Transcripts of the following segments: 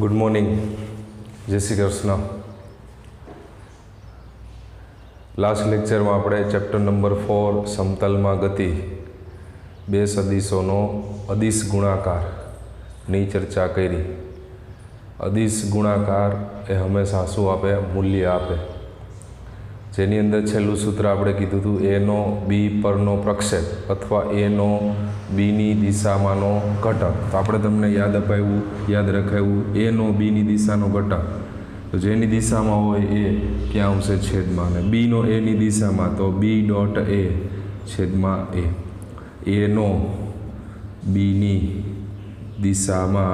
Good morning, जय Shri Krishna. Last lecture में આપણે चैप्टर नंबर 4 समतल में गति बे सदिशों अदिश गुणाकार नी चर्चा करी। अदिश गुणाकार ए हमेशा शू आपे? मूल्य आपे। जेनी अंदर छेल्लू सूत्र आपणे कीधुं हतुं ए नो बी परनो प्रक्षेप अथवा ए नो बी नी दिशामांनो घटक। तो आपणे तमने याद अपाव्युं, याद रखाव्युं ए नो बी नी दिशानो घटक। तो जेनी दिशामां होय ए क्यां आवशे? छेदमां। अने बी नो ए नी दिशामां तो बी डॉट ए छेदमां ए नो बी नी दिशामां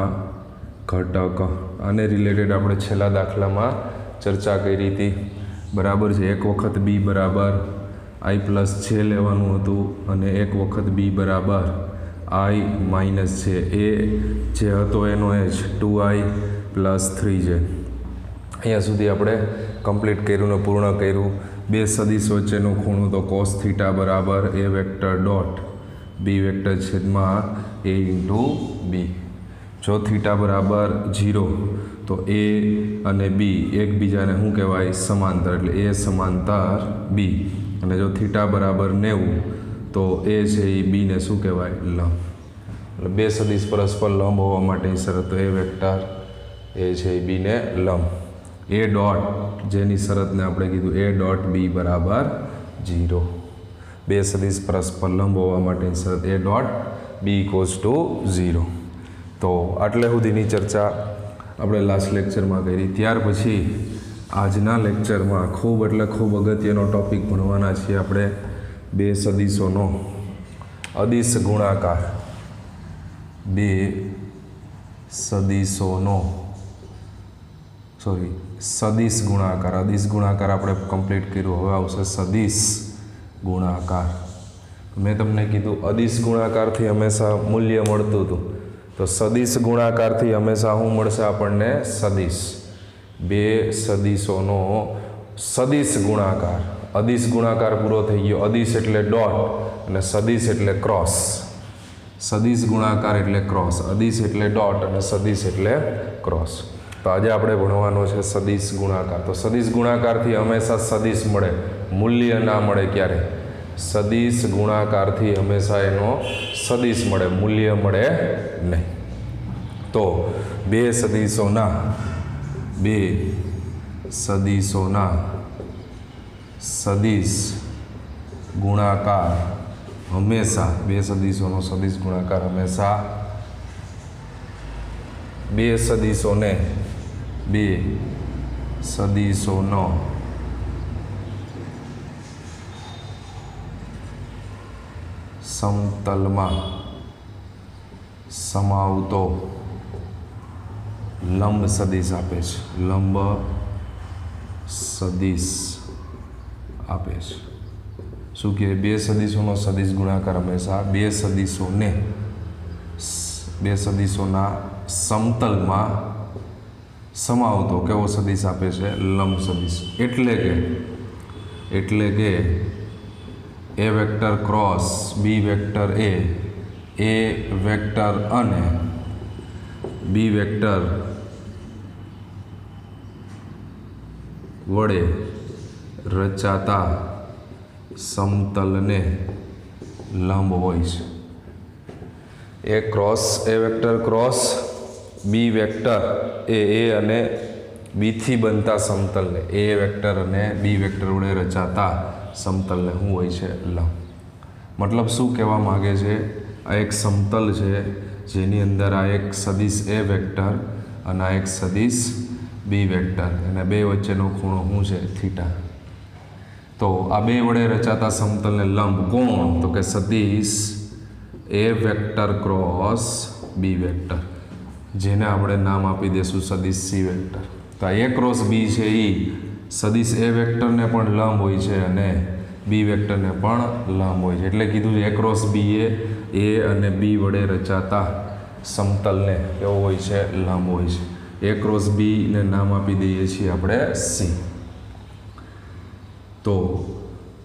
घटक। आने रिलेटेड आपणे छेल्ला दाखलामां चर्चा करी हती। बराबर है। एक वखत बी बराबर आई प्लस छे लेवानुं हतुं अने एक वखत बी बराबर आई माइनस छे ए जे हतो एनो एच 2i प्लस 3j। अहींया सुधी आपणे कम्प्लीट कर्युं ने पूर्ण कर्युं। बे सदिश वच्चेनो खूणो तो cos थीटा बराबर ए वेक्टर डॉट बी वेक्टर छेदमां ए इंटू बी। जो थीटा बराबर 0 तो ए अने बी एकबीजाने शुं कहेवाय? समांतर। एटले ए समांतर बी। अने जो थीटा बराबर 90 तो ए छे ए बी ने शुं कहेवाय? लंब। એટલે બે સદિશ પરસ્પર લંબ હોવા માટેની શરત એ વેક્ટર એ છે એ બી ને લંબ। એ ડોટ જેની શરતને આપણે કીધું એ ડોટ બી બરાબર 0। બે સદિશ પરસ્પર લંબ હોવા માટેની શરત A dot B equals to 0। તો આટલે સુધીની ચર્ચા આપણે લાસ્ટ લેક્ચરમાં કરી। ત્યાર પછી આજના લેક્ચરમાં ખૂબ એટલે ખૂબ અગત્યનો ટોપિક ભણવાના છીએ આપણે બે સદિશોનો અદિશ ગુણાકાર। બે સદિશોનો સદિશ ગુણાકાર। અદિશ ગુણાકાર આપણે કમ્પ્લીટ કર્યું। હવે આવશે સદિશ ગુણાકાર। મેં તમને કીધું અદિશ ગુણાકારથી હંમેશા મૂલ્ય મળતું હતું। तो सदिश गुणाकार थी हमेशा शू मळशे आपणने? सदिश। बे सदिशोनो सदिश गुणाकार। अदिश गुणाकार पूरो थई गयो। अदिश एटले डॉट अने सदिश एटले क्रॉस। सदिश गुणाकार एटले क्रॉस, अदिश एटले डॉट अने सदिश एटले क्रॉस। तो आज आपणे भणवानो छे सदिश गुणाकार। तो सदिश गुणाकार थी हमेशा सदिश मळे, मूल्य ना मळे। क्यारे? सदिश गुणाकार थी हमेशा एनो सदिश मळे, मूल्य मळे नहीं। तो बे सदिशोना सदिश गुणाकार हमेशा बे सदिशोनो सदिश गुणाकार हमेशा बे सदिशोनो समतलमां समावतो लंब सदिश आपे छे। लंब सदिश आपे छे। शुं कहे? बे सदिशोनो सदिश गुणाकार हमेशा बे सदिशोना समतलमां समावतो केवो सदिश आपे छे? लंब सदिश। एटले के A vector cross B vector A vector अने बी वेक्टर वडे रचाता समतल ने लंब होय छे। A cross A vector cross B vector A अने बी थी बनता समतल ने ए वेक्टर अने बी वेक्टर वडे रचाता समतल ने शुं होय छे? लंब। मतलब शुं कहेवा मांगे छे? आ एक समतल छे जेनी अंदर आ एक सदिश ए वेक्टर अने आ एक सदिश बी वेक्टर अने बे वच्चेनो खूणो शुं छे? थीटा। तो आ बे वडे रचाता समतल ने लंब कोण? तो के सदिश ए वेक्टर क्रॉस बी वेक्टर, जेने आपणे नाम आपी देशुं सदिश सी वेक्टर। तो आ ए क्रॉस बी छे ई सदिश ए वेक्टर ने पण लंब होय छे अने बी वेक्टर ने पण लंब होय छे। एटले कीधुं ए क्रॉस बी ए अने बी वडे रचाता समतल ने केवो होय छे? लंब होय छे। ए क्रॉस बी ने नाम आपी दઈએ छीए आपणे सी। तो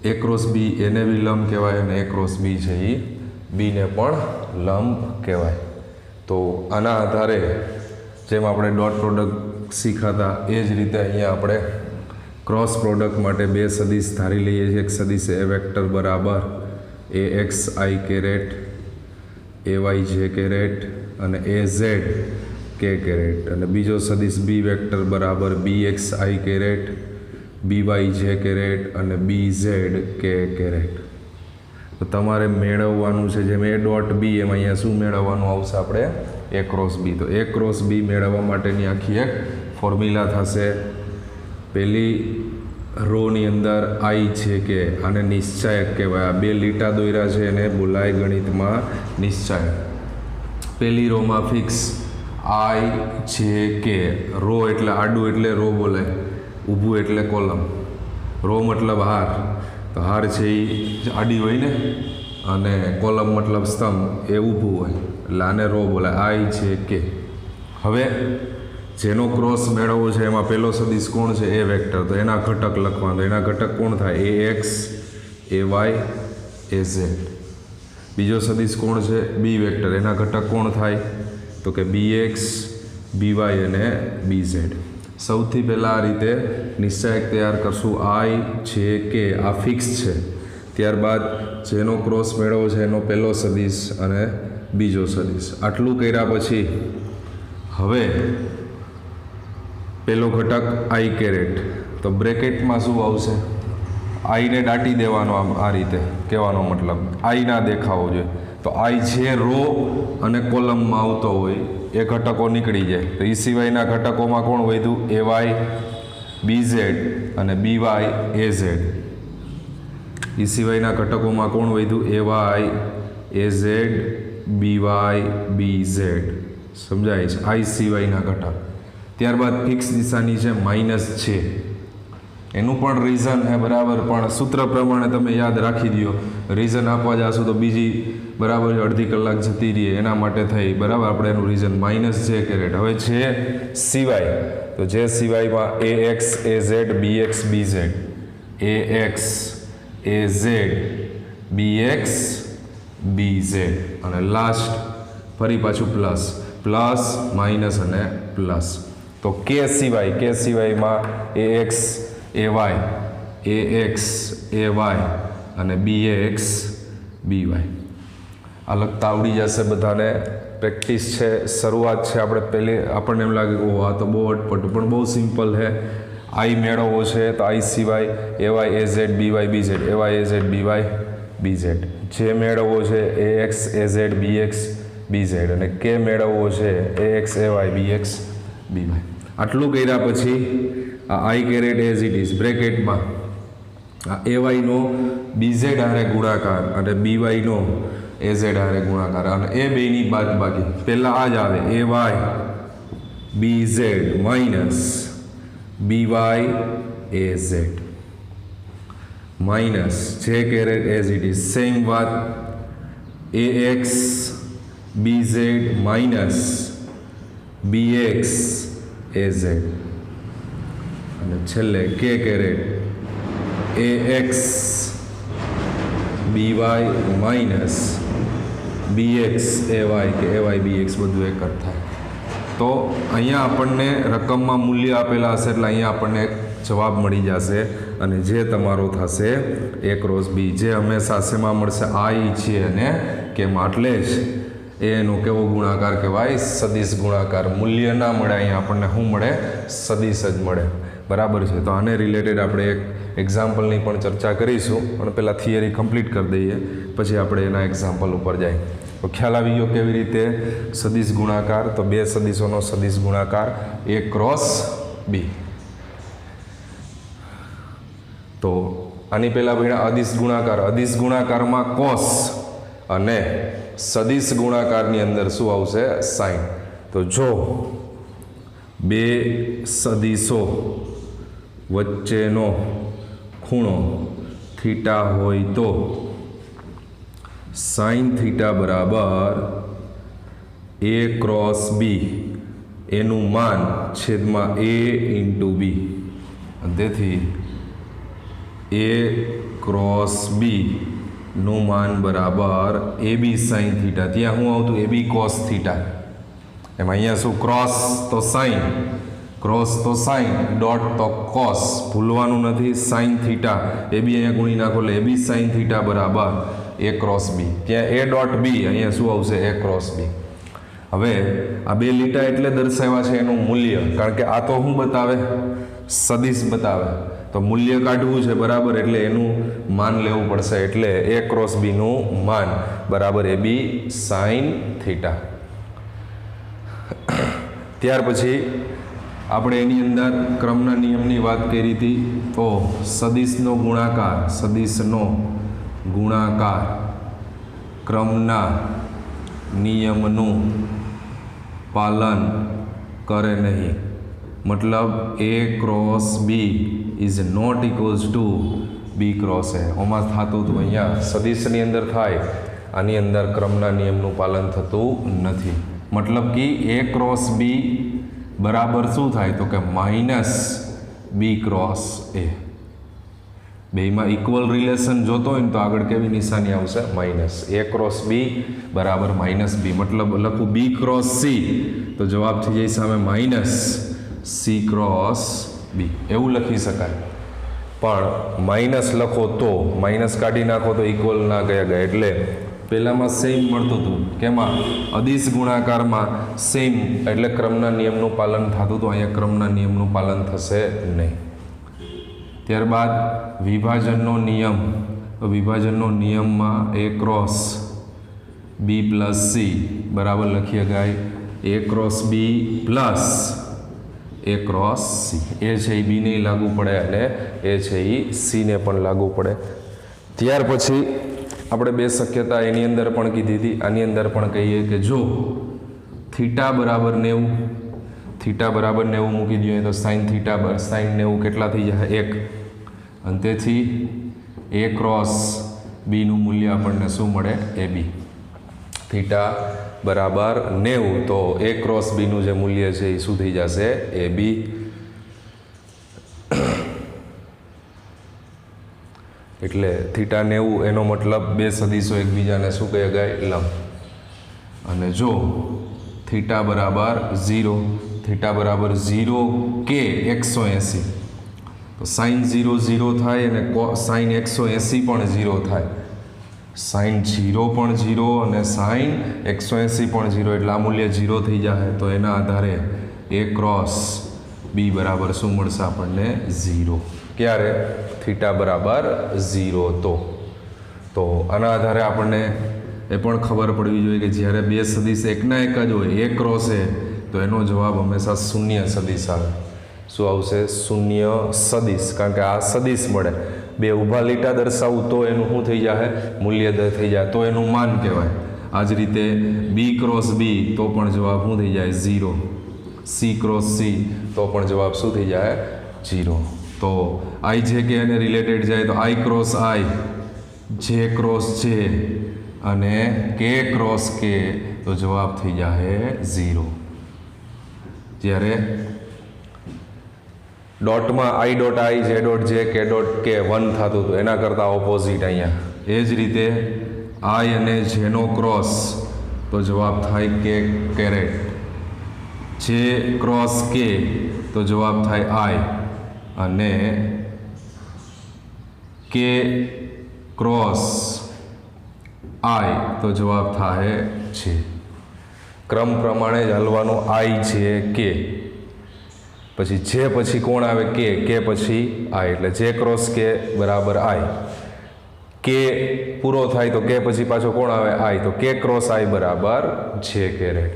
ए क्रॉस बी एने बी लंब कहेवाय अने ए क्रॉस बी छे ई बी ने पण लंब कहेवाय। तो आना आधारे જેમ આપણે ડોટ પ્રોડક્ટ શીખાતા એ જ રીતે અહીંયા આપણે ક્રોસ પ્રોડક્ટ માટે બે સદિશ ધારી લઈએ છીએ. એક સદિશ એ વેક્ટર બરાબર A x I caret A y જે કેરેટ અને એ ઝેડ કે કેરેટ, અને બીજો સદિશ બી વેક્ટર બરાબર બી એક્સ આઈ કેરેટ બી વાય જે કેરેટ અને બી ઝેડ કે કેરેટ. તો તમારે મેળવવાનું છે જેમ એ ડોટ બી એમ અહીંયા શું મેળવવાનું આવશે આપણે એ ક્રોસ બી. તો એ ક્રોસ બી મેળવવા માટેની આખી એક ફોર્મ્યુલા થશે. પહેલી રોની અંદર આઈ છે કે આને નિશ્ચાયક કહેવાય. આ બે લીટા દોર્યા છે એને બોલાય ગણિતમાં નિશ્ચાયક. પહેલી રોમાં ફિક્સ આઈ જે કે, રો એટલે આડું એટલે રો બોલાય, ઊભું એટલે કોલમ. રો મતલબ હાર, તો હાર છે એ આડી હોય ને, અને કોલમ મતલબ સ્તંભ એ ઊભું હોય, એટલે આને રો બોલાય. આઈ જે કે. હવે જેનો ક્રોસ મેળવવો છે એમાં પહેલો સદિશ કોણ છે એ વેક્ટર, તો એના ઘટક લખવાનો. એના ઘટક કોણ થાય A x A Y A z. બીજો સદિશ કોણ છે બી વેક્ટર, એના ઘટક કોણ થાય તો કે બી એક્સ બી વાય અને બી ઝેડ. સૌથી પહેલાં આ રીતે નિશ્ચાયક તૈયાર કરશું. આઈ જે કે આ ફિક્સ છે, ત્યારબાદ જેનો ક્રોસ મેળવવો છે એનો પહેલો સદિશ અને બીજો સદિશ. આટલું કર્યા પછી હવે પહેલો ઘટક આઈ કેરેટ, તો બ્રેકેટમાં શું આવશે આઈને દાટી દેવાનો. આમ આ રીતે કહેવાનો મતલબ આઈ ના દેખાવો જોઈએ. તો આઈ જે રો અને કોલમમાં આવતો હોય એ ઘટકો નીકળી જાય. તો એ સિવાયના ઘટકોમાં કોણ વધ્યું એ વાય બી ઝેડ અને બી વાય એ ઝેડ. એ સિવાયના ઘટકોમાં કોણ વધ્યું A Y A Z B Y B Z. સમજાય છે આઈ સિવાયના ઘટક. ત્યારબાદ ફિક્સ દિશાની છે માઇનસ છે, એનું પણ રીઝન હે બરાબર, પણ સૂત્ર પ્રમાણે તમે યાદ રાખી દો. રીઝન આપવા જશો તો બીજી બરાબર અડધી કલાક જતી રહીએ, એના માટે થઈ બરાબર આપણે એનું રીઝન માઇનસ જે કેરેટ. હવે છે સિવાય, તો જે સિવાયમાં A x A Z B x B z, A x A Z B x B z, અને લાસ્ટ ફરી પાછું પ્લસ પ્લસ માઇનસ અને પ્લસ. તો કે સિવાયમાં A x A Y A x A y અને B x B Y. આ લખતા આવડી જશે બધાને. પ્રેક્ટિસ છે, શરૂઆત છે. આપણે પહેલે આપણને એમ લાગે ઓહ આ તો બહુ અટપટું, પણ બહુ સિમ્પલ છે. આઈ મેળવવો છે તો આઈ સિવાય A Y A Z B Y B z, A Y A Z B Y B z. J મેળવવો છે A x A Z B x B z, અને કે મેળવવો છે A x A y B x B y. આટલું કર્યા પછી આ i caret as it is બ્રેકેટમાં આ એ વાયનો બી ઝેડ હારે ગુણાકાર અને બી વાયનો એ ઝેડ હારે ગુણાકાર, અને એ બેની બાદબાકી. પહેલાં આ જ આવે A y B z minus B y A z minus j caret as it is. Same વાત A x B z minus B x A z, અને છેલ્લે k caret A x B y minus B x A y કે A y B x બધું એક જ થાય. તો અહીંયા આપણને રકમમાં મૂલ્ય આપેલા હશે એટલે અહીંયા આપણને જવાબ મળી જશે, અને જે તમારો થશે એ ક્રોસ બી, જે હંમેશા શેમાં મળશે આઈ છે અને કેમ. એટલે જ એનો કેવો ગુણાકાર કહેવાય સદિશ ગુણાકાર. મૂલ્ય ના મળે અહીંયા આપણને શું મળે સદિશ જ મળે. બરાબર છે. તો આને રિલેટેડ આપણે એક એક્ઝામ્પલની પણ ચર્ચા કરીશું, પણ પહેલાં થિયરી કમ્પ્લીટ કરી દઈએ પછી આપણે એના એક્ઝામ્પલ ઉપર જાય. તો ખ્યાલ આવી ગયો કેવી રીતે સદિશ ગુણાકાર. તો બે સદિશોનો સદિશ ગુણાકાર એ ક્રોસ બી. તો આની પહેલાં ભણ્યા અદિશ ગુણાકાર. અદિશ ગુણાકારમાં કોસ અને સદિશ ગુણાકારની અંદર શું આવશે સાઇન. તો જો બે સદિશો વચ્ચેનો ખૂણો થીટા હોય તો સાઇન થીટા બરાબર એ ક્રોસ બી, એનું માન છેદમાં એ ઇન્ટુ બી. તેથી એ ક્રોસ બી નું માન બરાબર એ બી સાઇન થીટા. ત્યાં શું આવતું એ બી કોસ થીટા. એમાં અહીંયા શું ક્રોસ તો સાઇન, ક્રોસ તો સાઇન, ડોટ તો કોસ, ભૂલવાનું નથી. સાઇન થીટા એ બી અહીંયા ગુણી નાખો એટલે એ બી સાઇન થીટા બરાબર એ ક્રોસ બી. ત્યાં એ ડોટ બી, અહીંયા શું આવશે એ ક્રોસ બી. હવે આ બે લીટા એટલે દર્શાવ્યા છે એનું મૂલ્ય, કારણ કે આ તો શું બતાવે, સદિશ બતાવે, તો મૂલ્ય કાઢવું છે બરાબર, એટલે એનું માન લેવું પડશે. એટલે એ ક્રોસ બીનું માન બરાબર એ બી સાઇન થીટા. ત્યાર પછી આપણે એની અંદર ક્રમના નિયમની વાત કરી હતી. તો સદિશનો ગુણાકાર, સદિશનો ગુણાકાર ક્રમના નિયમનું પાલન કરે નહીં. મતલબ A cross B is not equals to B cross A. આમાં થતું હતું અહીંયા સદિશની અંદર થાય, આની અંદર ક્રમના નિયમનું પાલન થતું નથી. મતલબ કે એ ક્રોસ બી બરાબર શું થાય, તો કે માઇનસ બી ક્રોસ એ. બેમાં ઇક્વલ રિલેશન જોતો હોય ને તો આગળ કેવી નિશાની આવશે, માઇનસ. એ ક્રોસ બી બરાબર માઇનસ બી. મતલબ લખું બી ક્રોસ સી તો જવાબ થઈ જાય સામે માઇનસ સી ક્રોસ બી, એવું લખી શકાય. પણ માઇનસ લખો તો, માઇનસ કાઢી નાખો તો ઇક્વલ ના ગયા. એટલે પહેલામાં સેમ મળતું હતું, કેમાં અદિશ ગુણાકારમાં સેમ, એટલે ક્રમના નિયમનું પાલન થતું હતું. અહીંયા ક્રમના નિયમનું પાલન થશે નહીં. ત્યારબાદ વિભાજનનો નિયમ. તો વિભાજનનો નિયમમાં એ ક્રોસ બી પ્લસ સી બરાબર લખીએ ગાય એ ક્રોસ બી પ્લસ એ ક્રોસ સી. એ છે એ બીને લાગુ પડે અને એ છે એ સીને પણ લાગુ પડે. ત્યાર પછી આપણે બે શક્યતા એની અંદર પણ કીધી હતી, આની અંદર પણ કહીએ કે જો થીટા બરાબર 90, થીટા બરાબર 90 મૂકી દઈએ તો સાઇન થીટા સાઇન 90 કેટલા થઈ જાય 1, અને તેથી એ ક્રોસ બીનું મૂલ્ય આપણને શું મળે એ બી. થીટા બરાબર 90 તો એ ક્રોસ બીનું જે મૂલ્ય છે એ શું થઈ જશે એ બી. એટલે થીટા 90 એનો મતલબ બે સદિશો એકબીજાને શું કહે ગાય લંબ. અને જો થીટા બરાબર 0, થીટા બરાબર 0 કે 180 તો સાઇન 0 0 થાય અને સાઇન 180 પણ 0 થાય. સાઇન 0 પણ 0 અને સાઇન 180 પણ 0, એટલે આ મૂલ્ય 0 થઈ જાય. તો એના આધારે એ ક્રોસ બી બરાબર શું મળશે આપણને 0. ક્યારે થીટા બરાબર 0 તો આના આધારે આપણને એ પણ ખબર પડવી જોઈએ કે જ્યારે બે સદિશ એકના એક જ હોય એ ક્રોસ એ, તો એનો જવાબ હંમેશા શૂન્ય સદિશ આવે. શું આવશે શૂન્ય સદિશ, કારણ કે આ સદિશ મળે. બે ઊભા લીટા દર્શાવું તો એનું શું થઈ જાય મૂલ્ય થઈ જાય, તો એનું માન કહેવાય. આ જ રીતે બી ક્રોસ બી તો પણ જવાબ શું થઈ જાય 0. સી ક્રોસ સી તો પણ જવાબ શું થઈ જાય 0. તો આઈ જે કે એને રિલેટેડ જાય તો આઈ ક્રોસ આઈ, જે ક્રોસ જે અને કે ક્રોસ કે તો જવાબ થઈ જાય 0. જ્યારે ડોટમાં આઈ ડોટ આઈ, જે ડોટ જે, કે ડોટ કે 1 થતું હતું, એના કરતાં ઓપોઝિટ અહીંયા. એ જ રીતે આઈ અને જેનો ક્રોસ તો જવાબ થાય કે કેરેટ, જે ક્રોસ કે તો જવાબ થાય આઈ, અને કે ક્રોસ આઈ તો જવાબ થાય છે. ક્રમ પ્રમાણે જ હાલવાનું. આઈ છે કે, પછી જે પછી કોણ આવે કે પછી આઈ, એટલે જે ક્રોસ કે બરાબર આઈ. કે પૂરો થાય તો કે પછી પાછો કોણ આવે આઈ, તો કે ક્રોસ આઈ બરાબર જે કેરેટ.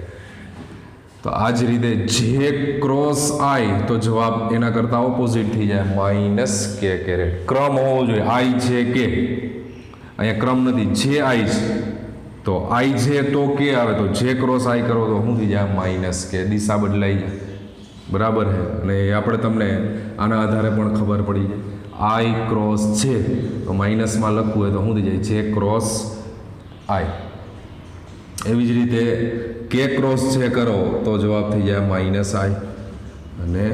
તો આ જ રીતે જે ક્રોસ આઈ તો જવાબ એના કરતાં ઓપોઝિટ થઈ જાય માઇનસ કે કેરેટ. ક્રમ હોવો જોઈએ આઈ જે કે, અહીંયા ક્રમ નથી, જે આઈ છે તો આઈ જે તો કે આવે, તો જે ક્રોસ આઈ કરો તો શું થઈ જાય માઇનસ કે, દિશા બદલાઈ જાય. બરાબર છે. અને આપણે તમને આના આધારે પણ ખબર પડી જાય. આઈ ક્રોસ જે તો માઇનસમાં લખવું હોય તો શું થઈ જાય જે ક્રોસ આઈ. એવી જ રીતે કે ક્રોસ જે કરો તો જવાબ થઈ જાય માઇનસ આઈ, અને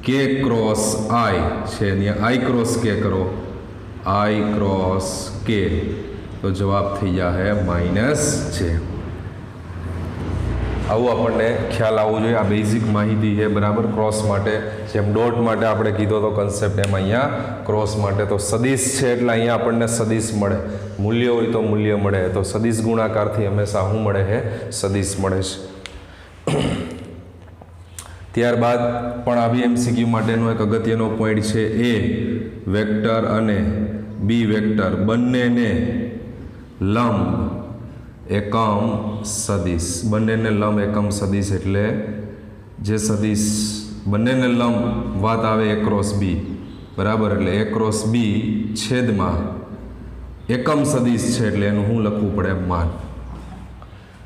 કે ક્રોસ આઈ છે અહીંયા આઈ ક્રોસ કે કરો, આઈ ક્રોસ કે તો જવાબ થઈ જાય માઇનસ છે. આવું આપણને ખ્યાલ આવવો જોઈએ. આ બેઝિક માહિતી છે, બરાબર. ક્રોસ માટે જેમ ડોટ માટે આપણે કીધો તો કન્સેપ્ટ, એમ અહીંયા ક્રોસ માટે તો સદિશ છે એટલે અહીંયા આપણને સદિશ મળે. મૂલ્ય હોય તો મૂલ્ય મળે. તો સદિશ ગુણાકારથી હંમેશા શું મળે છે? સદિશ મળે છે. ત્યારબાદ પણ આવી MCQ માટેનો એક અગત્યનો પોઈન્ટ છે, એ વેક્ટર અને બી વેક્ટર બંનેને લંબ એકમ સદિશ. બંનેને લંબ એકમ સદિશ એટલે જે સદિશ બંનેને લંબ વાત આવે A ક્રોસ બી, બરાબર. એટલે A ક્રોસ બી છેદમાં એકમ સદિશ છે એટલે એનું શું લખવું પડે? માન.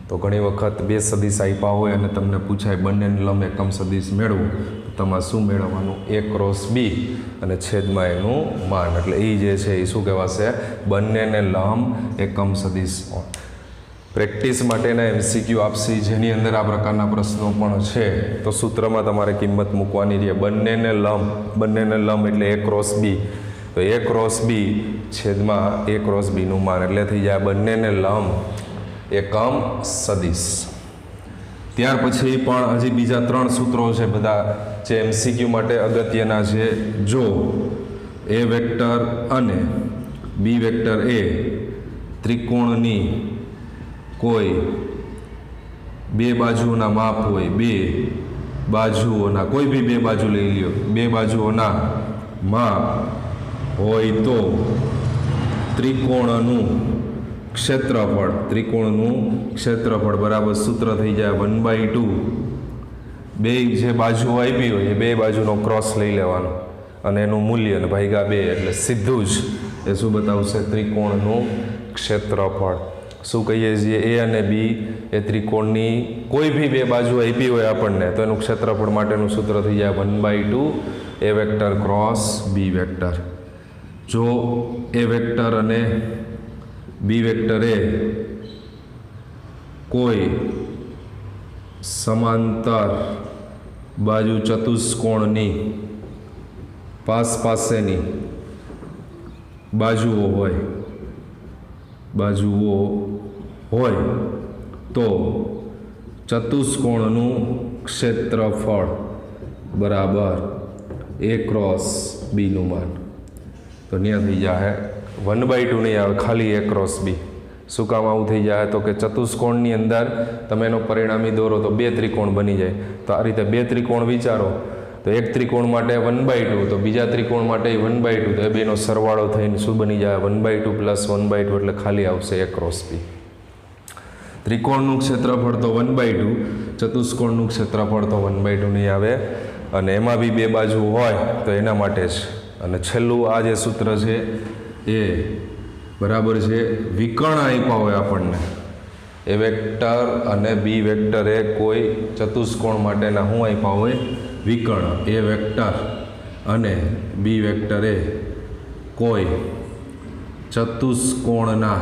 તો ઘણી વખત બે સદિશ આપ્યા હોય અને તમને પૂછાય બંનેને લંબ એકમ સદિશ મેળવવું, તો તમારે શું મેળવવાનું? A ક્રોસ બી અને છેદમાં એનું માન. એટલે એ જે છે એ શું કહેવાશે? બંનેને લંબ એકમ સદિશ. પ્રેક્ટિસ માટેના MCQ આપશે જેની અંદર આ પ્રકારના પ્રશ્નો પણ છે. તો સૂત્રમાં તમારે કિંમત મૂકવાની છે. બંનેને લંબ એટલે A ક્રોસ બી, તો A ક્રોસ બી છેદમાં A ક્રોસ બીનું માન, એટલે થઈ જાય બંનેને લંબ એકમ સદિશ. ત્યાર પછી પણ હજી બીજા 3 સૂત્રો છે બધા જે MCQ માટે અગત્યના છે. જો A વેક્ટર અને બી વેક્ટર એ ત્રિકોણની કોઈ બે બાજુઓના માપ હોય, બે બાજુઓના કોઈ બી બે બાજુ લઈ લ્યો, બે બાજુઓના માપ હોય તો ત્રિકોણનું ક્ષેત્રફળ બરાબર સૂત્ર થઈ જાય 1/2. બે જે બાજુ આપી હોય એ બે બાજુનો ક્રોસ લઈ લેવાનો અને એનું મૂલ્ય ને ભાગ્યા 2 એટલે સીધું જ એ શું બતાવશે? ત્રિકોણનું ક્ષેત્રફળ. શું કહીએ છીએ? A અને B એ ત્રિકોણની કોઈ બી બે બાજુ આપી હોય આપણને તો એનું ક્ષેત્રફળ માટેનું સૂત્ર થઈ જાય 1/2 A vector cross B vector. જો A વેક્ટર અને બી વેક્ટર એ કોઈ સમાંતર બાજુ ચતુષ્કોણની પાસેની બાજુઓ હોય તો ચતુષ્કોણનું ક્ષેત્રફળ બરાબર A ક્રોસ બીનું માન. તો ત્યાં થઈ જાય 1/2 નહીં આવે, ખાલી A ક્રોસ બી. શું કામ આવું થઈ જાય? તો કે ચતુષ્કોણની અંદર તમે એનો પરિણામી દોરો તો બે ત્રિકોણ બની જાય. તો આ રીતે બે ત્રિકોણ વિચારો તો એક ત્રિકોણ માટે 1/2, તો બીજા ત્રિકોણ માટે 1/2, તો એ બેનો સરવાળો થઈને શું બની જાય? 1/2 + 1/2 એટલે ખાલી આવશે A ક્રોસ બી. ત્રિકોણનું ક્ષેત્રફળ તો 1/2, ચતુષ્કોણનું ક્ષેત્રફળ તો 1/2 નહીં આવે. અને એમાં બી બે બાજુ હોય તો એના માટે જ. અને છેલ્લું આ જે સૂત્ર છે એ બરાબર છે વિકર્ણ આપ્યા હોય આપણને, A વેક્ટર અને બી વેક્ટરે કોઈ ચતુષ્કોણ માટેના શું આપ્યા હોય? વિકર્ણ. A વેક્ટર અને બી વેક્ટરે કોઈ ચતુષ્કોણના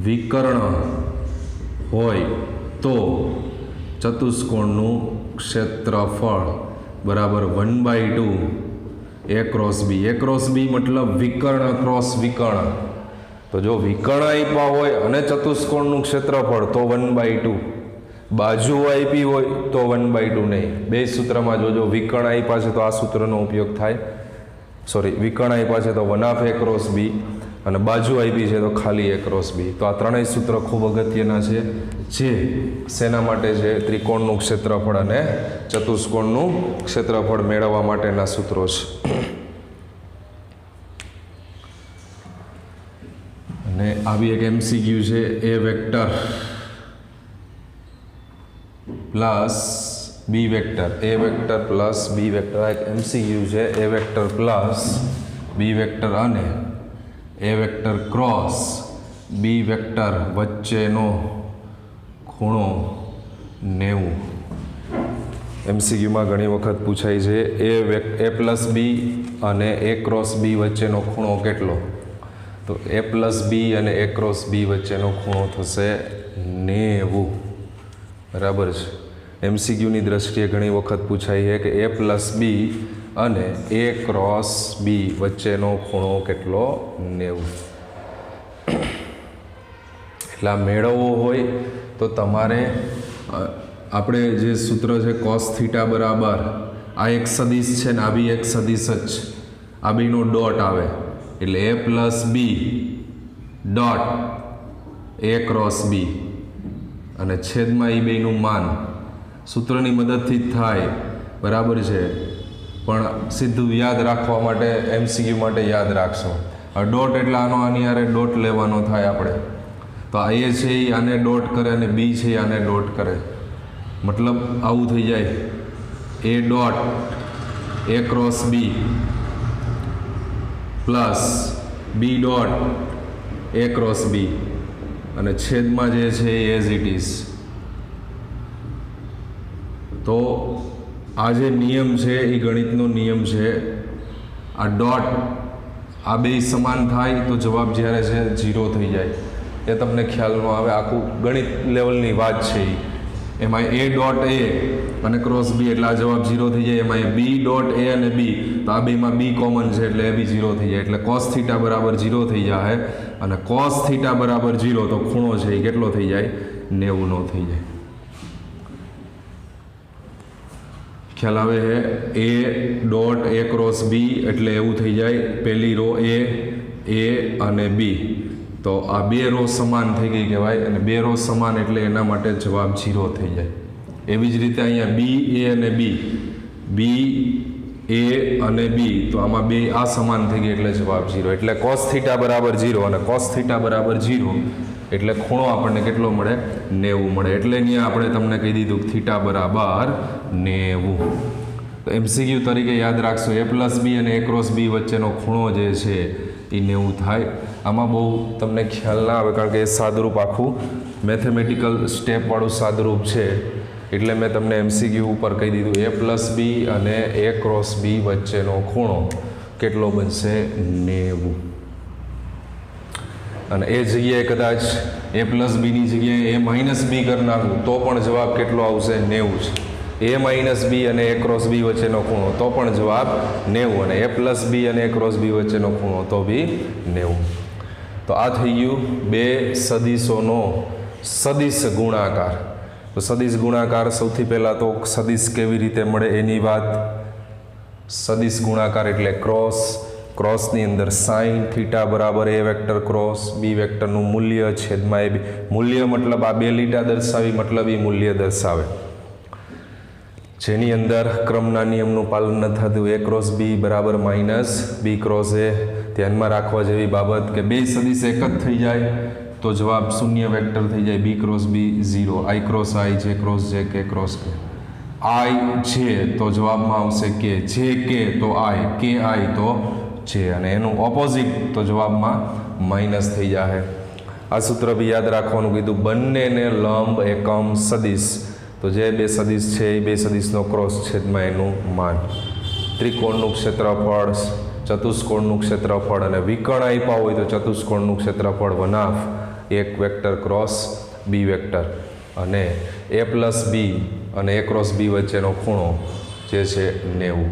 વિકર્ણ હોય તો ચતુષ્કોણનું ક્ષેત્રફળ બરાબર 1/2 A cross B. A cross B મતલબ વિકર્ણ ક્રોસ વિકર્ણ. તો જો વિકર્ણ આપ્યા હોય અને ચતુષ્કોણનું ક્ષેત્રફળ તો 1/2, બાજુ આપી હોય તો 1/2 નહીં. બે સૂત્રમાં જોજો વિકર્ણ આપ્યા છે તો આ સૂત્રનો ઉપયોગ થાય. વિકર્ણ આપ્યા છે તો 1/2 A ક્રોસ બી અને બાજુ આપી છે તો ખાલી A ક્રોસ બી. તો આ ત્રણેય સૂત્ર ખૂબ અગત્યના છે જે શેના માટે છે? ત્રિકોણનું ક્ષેત્રફળ અને ચતુષ્કોણનું ક્ષેત્રફળ મેળવવા માટેના સૂત્રો છે. અને આવી એક MCQ છે A vector plus B vector. A vector plus B vector એક MCQ છે. A vector plus B vector અને A vector cross B vector વચ્ચેનો ખૂણો 90. MCQમાં ઘણી વખત પૂછાય છે A પ્લસ બી અને A ક્રોસ બી વચ્ચેનો ખૂણો કેટલો? તો A પ્લસ બી અને A ક્રોસ બી વચ્ચેનો ખૂણો થશે 90. બરાબર છે. MCQની દ્રષ્ટિએ ઘણી વખત પૂછાય છે કે A પ્લસ બી અને A ક્રોસ બી વચ્ચેનો ખૂણો કેટલો? 90. એટલે આ મેળવવો હોય તો તમારે આપણે જે સૂત્ર છે cos થીટા બરાબર આ એક સદિશ છે ને આ બી એક સદિશ જ છે, આ બેનો ડોટ આવે એટલે a plus B dot a cross B અને છેદમાં એ બેનું માન સૂત્રની મદદથી જ થાય બરાબર છે, પણ સીધું યાદ રાખવા માટે MCQ માટે યાદ રાખશો. આ ડોટ એટલે આનો આની હારે ડોટ લેવાનો થાય આપણે, તો આ એ છે એ આને ડોટ કરે અને બી છે એ આને ડોટ કરે, મતલબ આવું થઈ જાય A dot A cross B plus B dot A cross B અને છેદમાં જે છે એ એઝ ઇટ ઇઝ. તો આ જે નિયમ છે એ ગણિતનો નિયમ છે, આ ડોટ આ બે સમાન થાય તો જવાબ જ્યારે છે 0 થઈ જાય, એ તમને ખ્યાલ ન આવે, આખું ગણિત લેવલની વાત છે. એમાં એ ડોટ એ અને ક્રોસ બી એટલે આ જવાબ 0 થઈ જાય, એમાં બી ડોટ એ અને બી તો આ બેમાં બી કોમન છે એટલે એ બી 0 થઈ જાય, એટલે કોસ થીટા બરાબર 0 થઈ જાય અને કોસ થીટા બરાબર 0 તો ખૂણો છે એ કેટલો થઈ જાય 90 થઈ જાય. ખ્યાલ આવે છે? એ ડોટ એ ક્રોસ બી એટલે એવું થઈ જાય પહેલી રો એ અને બી, તો આ બે રો સમાન થઈ ગઈ કહેવાય અને બે રો સમાન એટલે એના માટે જવાબ 0 થઈ જાય. એવી જ રીતે અહીંયા બી એ અને બી એ અને બી તો આમાં બે આ સમાન થઈ ગઈ એટલે જવાબ 0, એટલે કોસ થીટા બરાબર 0 અને કોસ થીટા બરાબર 0 એટલે ખૂણો આપણને કેટલો મળે 90 મળે, એટલે અહીંયા આપણે તમને કહી દીધું થીટા બરાબર 90. તો MCQ તરીકે યાદ રાખશો એ પ્લસ બી અને એ ક્રોસ બી વચ્ચેનો ખૂણો જે છે એ 90 થાય. આમાં બહુ તમને ખ્યાલ ના આવે કારણ કે એ સાદુરૂપ આખું મેથેમેટિકલ સ્ટેપવાળું સાદુરૂપ છે, એટલે મેં તમને MCQ ઉપર કહી દીધું એ પ્લસ બી અને એ ક્રોસ બી વચ્ચેનો ખૂણો કેટલો બનશે 90. અને એ જગ્યાએ કદાચ એ પ્લસ બીની જગ્યાએ એ માઇનસ બી કરી નાખું તો પણ જવાબ કેટલો આવશે 90 છે. એ માઇનસ બી અને એ ક્રોસ બી વચ્ચેનો ખૂણો તો પણ જવાબ 90 અને એ પ્લસ બી અને એ ક્રોસ બી વચ્ચેનો ખૂણો તો બી 90. તો આ થઈ ગયું બે સદિશોનો સદિશ ગુણાકાર. તો સદિશ ગુણાકાર સૌથી પહેલાં તો સદિશ કેવી રીતે મળે એની વાત. સદિશ ગુણાકાર એટલે ક્રોસની અંદર સાઇન થીટા બરાબર એ વેક્ટર ક્રોસ બી વેક્ટરનું મૂલ્ય છેદમાં એ બી. મૂલ્ય મતલબ આ બે લીટા દર્શાવી મતલબ એ મૂલ્ય દર્શાવે, જેની અંદર ક્રમના નિયમનું પાલન ન થતું. એ ક્રોસ બી બરાબર માઇનસ બી ક્રોસ એ. ધ્યાનમાં રાખવા જેવી બાબત કે બે સદિશ એક જ થઈ જાય તો જવાબ શૂન્ય વેક્ટર થઈ જાય. બી ક્રોસ બી 0, આઈ ક્રોસ આઈ, જે ક્રોસ જે, કે ક્રોસ કે. આઈ જે તો જવાબમાં આવશે કે, જે કે તો આઈ, કે આઈ તો જે, અને એનું ઓપોઝિટ તો જવાબમાં માઇનસ થઈ જાય. આ સૂત્ર બી યાદ રાખવાનું કીધું. બંનેને લંબ એકમ સદિશ, તો જે બે સદિશ છે એ બે સદિશનો ક્રોસ છેદમાં એનું માન. ત્રિકોણનું ક્ષેત્રફળ, ચતુષ્કોણનું ક્ષેત્રફળ અને વિકર્ણ આપ્યા હોય તો ચતુષ્કોણનું ક્ષેત્રફળ 1/2 એક વેક્ટર ક્રોસ બી વેક્ટર, અને એ પ્લસ બી અને એ ક્રોસ બી વચ્ચેનો ખૂણો જે છે 90.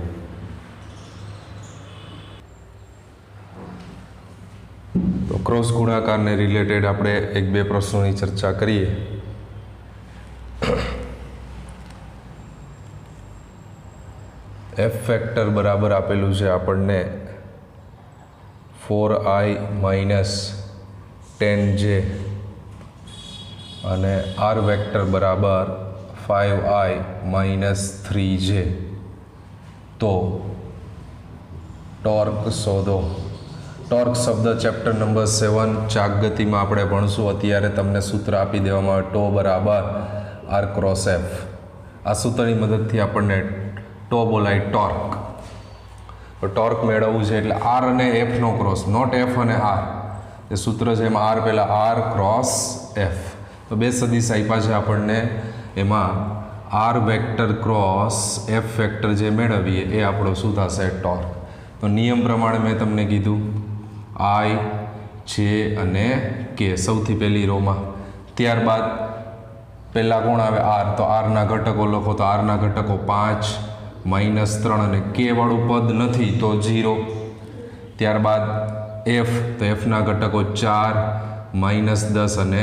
તો ક્રોસ ગુણાકારને રિલેટેડ આપણે એક બે પ્રશ્નોની ચર્ચા કરીએ. એફ ફેક્ટર બરાબર આપેલું છે આપણને 4i માઇનસ 10j અને આર વેક્ટર બરાબર 5i માઇનસ 3j. તો ટોર્ક શોધો. ટોર્ક શબ્દ ચેપ્ટર નંબર 7 ચાક ગતિમાં આપણે ભણશું. અત્યારે તમને સૂત્ર આપી દેવામાં આવે ટો બરાબર આર ક્રોસ એફ. આ સૂત્રની મદદથી આપણને ટો બોલાય ટોર્ક. તો ટોર્ક મેળવવું છે એટલે આર અને એફનો ક્રોસ, નોટ એફ અને આર. એ સૂત્ર છે એમાં આર પહેલાં આર ક્રોસ એફ. તો બે સદિશ આપ્યા છે આપણને, એમાં R vector cross F vector જે મેળવીએ એ આપણો શું થશે ટોર્ક. તો નિયમ પ્રમાણે મેં તમને કીધું આઈ જે અને કે સૌથી પહેલી રોમાં, ત્યારબાદ પહેલાં કોણ આવે આર, તો આરના ઘટકો લખો તો આરના ઘટકો 5 માઇનસ 3 અને કે વાળું પદ નથી તો 0. ત્યારબાદ એફ, તો એફના ઘટકો 4 માઇનસ 10 અને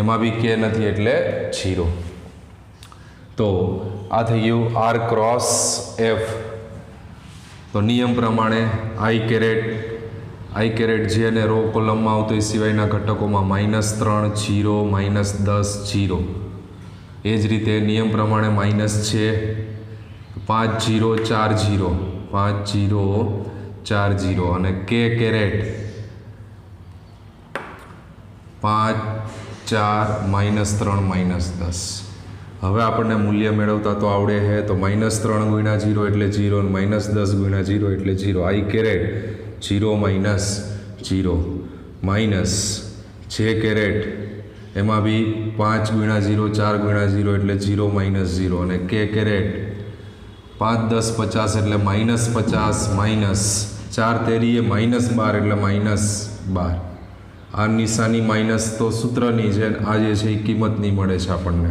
એમાં બી કે નથી એટલે 0. તો આ થઈ ગયું આર ક્રોસ એફ. તો નિયમ પ્રમાણે આઈ કેરેટ જે અને રો કોલમમાં આવતો એ સિવાયના ઘટકોમાં -3 0 -10 0. એ જ રીતે નિયમ પ્રમાણે માઇનસ છે 5 0 4 0 5 0 4 0 અને કે કેરેટ 5 4 -3 -10. હવે આપણને મૂલ્ય મેળવતા તો આવડે છે. તો -3 ગુણ્યા 0 એટલે 0 અને -10 ગુણ્યા 0 એટલે 0. આઈ કેરેટ 0 -0 માઇનસ જે કેરેટ એમાં બી 5 ગુણ્યા 0 4 ગુણ્યા 0 એટલે 0 -0 અને કે કેરેટ 5 10 50 એટલે -50 માઇનસ 4 તેરીએ -12 એટલે -12. આ નિશાની માઇનસ તો સૂત્રની છે, આ જે છે એ કિંમતની મળે છે આપણને.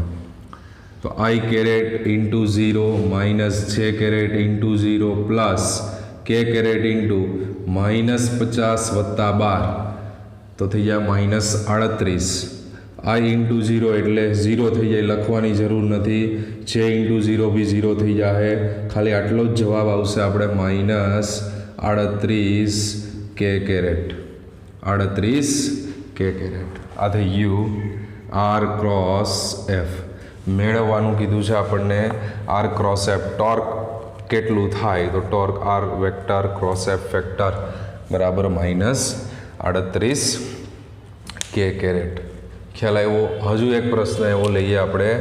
તો આઈ caret into 0 minus j caret into 0 plus કે કેરેટ ઇન્ટુ -50 વત્તા 12 તો થઈ જાય -38. આઈ ઇન્ટુ 0 એટલે 0 થઈ જાય, લખવાની જરૂર નથી. જે ઇન્ટુ 0 બી 0 થઈ જાય, ખાલી આટલો જ જવાબ આવશે આપણે -38 કે કેરેટ. 38 કે કેરેટ. આ થઈ ગયું આર ક્રોસ એફ. મેળવવાનું કીધું છે આપણને આર ક્રોસ એફ. ટોર્ક કેટલું થાય? તો torque R vector cross F vector બરાબર -38 કે કેરેટ. ખ્યાલ આવ્યો? હજુ એક પ્રશ્ન એવો લઈએ આપણે,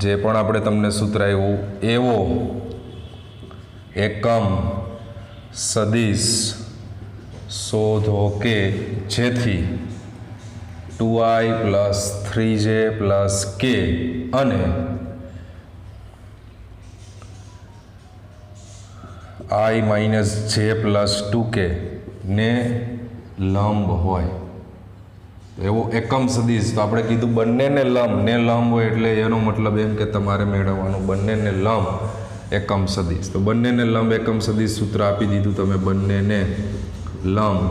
જે પણ આપણે તમને સૂત્ર આવ્યું એવો એકમ સદિશ શોધો કે જેથી 2i + 3j + k અને i - j + 2k ને લંબ હોય. એવો એકમ સદિશ. તો આપણે કીધું બંનેને લંબ હોય એટલે એનો મતલબ એમ કે તમારે મેળવવાનું બંનેને લંબ એકમ સદિશ. તો બંનેને લંબ એકમ સદિશ સૂત્ર આપી દીધું તમે. બંનેને લંબ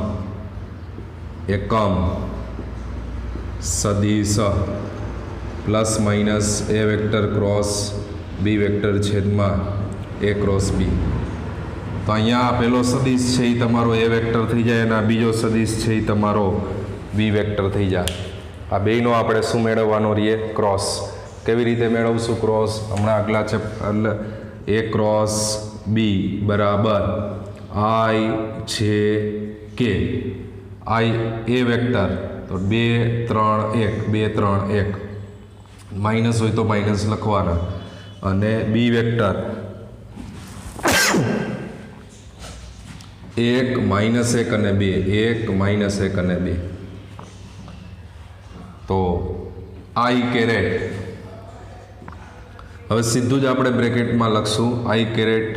એકમ સદિશ પ્લસ માઇનસ એ વેક્ટર ક્રોસ બી વેક્ટર છેદમાં એ ક્રોસ બી. તો અહીંયા પેલો સદિશ છે એ તમારો એ વેક્ટર થઈ જાય અને આ બીજો સદિશ છે એ તમારો બી વેક્ટર થઈ જાય. આ બેયનો આપણે શું મેળવવાનો રહીએ? ક્રોસ. કેવી રીતે મેળવશું ક્રોસ? હમણાં આગલા એટલે એ ક્રોસ બી બરાબર આઈ જે કે. આઈ એ વેક્ટર તો 2 3 1 2 3 1 માઇનસ હોય તો માઇનસ લખવાના. અને બી વેક્ટર 1 -1 અને 2 1 -1 અને 2. તો આઈ કેરેટ હવે સીધું જ આપણે બ્રેકેટમાં લખશું. આઈ કેરેટ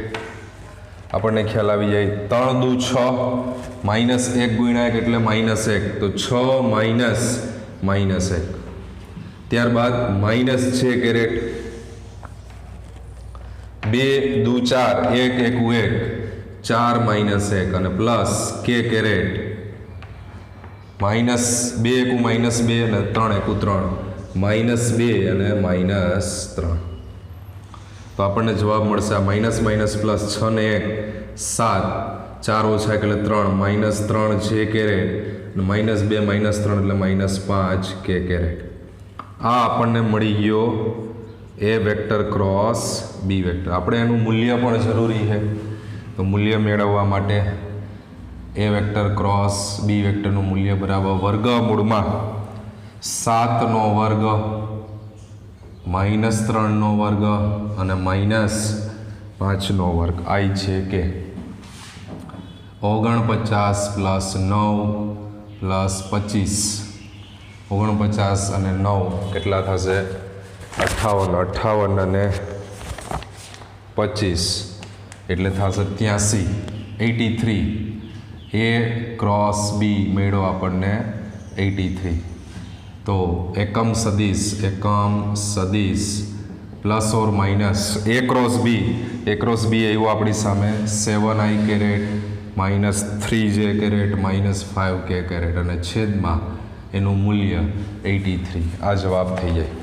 આપણને ખ્યાલ આવી જાય 3 દુ 6 -1 ગુણ્યા 1 એટલે -1. તો 6 -1. ત્યારબાદ માઇનસ છે કેરેટ 2 દુ 4 1 1 4 -1 અને પ્લસ કે કેરેટ -2 1 -2 અને 3 1 3 -2 અને -3. તો આપણને જવાબ મળશે આ માઇનસ પ્લસ 6 ને 1 7 4 ઓછા એટલે 3 -3 જે કેરેટ -2 -3 એટલે -5 કે કેરેટ. આ આપણને મળી ગયો એ વેક્ટર ક્રોસ બી વેક્ટર. આપણે એનું મૂલ્ય પણ જરૂરી છે. તો મૂલ્ય મેળવવા માટે એ વેક્ટર ક્રોસ બી વેક્ટરનું મૂલ્ય બરાબર વર્ગમૂળમાં 7નો વર્ગ -3નો વર્ગ અને -5નો વર્ગ. આઈ છે કે 49 + 9 + 25. 49 અને 9 કેટલા થશે? 58 અને 25 એટલે થશે 83. 83 એ ક્રોસ બી મેળવો આપણને 83. તો એકમ સદિશ plus or minus A cross B આવ્યું આપણી સામે 7i caret -3j caret -5k caret અને છેદમાં એનું મૂલ્ય 83. આ જવાબ થઈ જાય.